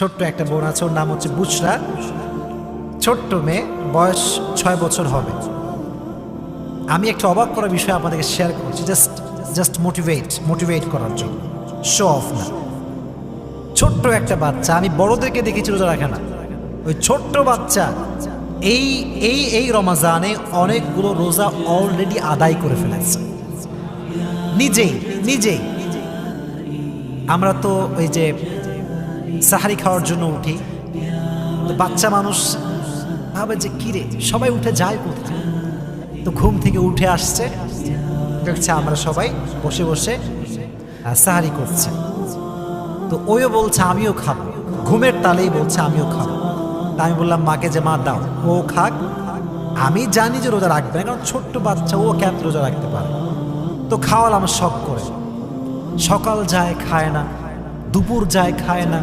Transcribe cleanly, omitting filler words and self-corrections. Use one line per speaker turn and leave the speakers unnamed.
ছোট্ট একটা বোন আছে, ওর নাম হচ্ছে বুশরা, ছোট্ট মেয়ে, বয়স 6 বছর হবে। আমি একটা অবাক করার বিষয় আপনাদেরকে শেয়ার করছি, জাস্ট মোটিভেট করার জন্য, শো অফ না। ছোট্ট একটা বাচ্চা, আমি বড়দেরকে দেখেছি রোজা রাখে না, ওই ছোট্ট বাচ্চা এই এই এই রমাজানে অনেকগুলো রোজা অলরেডি আদায় করে ফেলেছে নিজেই। আমরা তো ওই যে সাহারি খাওয়ার জন্য উঠি, তো বাচ্চা মানুষ ভাবে যে কিরে সবাই উঠে যায় কোথায়, তো ঘুম থেকে উঠে আসছে, দেখছে আমরা সবাই বসে বসে সাহারি করছে, তো ওইও বলছে আমিও খাবো, ঘুমের তালেই বলছে আমিও খাবো। তা আমি বললাম মাকে যে মা দাও, ও খাক, আমি জানি যে রোজা রাখবে না, কারণ ছোট্ট বাচ্চা, ও কেমন রোজা রাখতে পারে। তো খাওয়ালাম শখ করে, সকাল যায় খায় না, দুপুর যায় খায় না,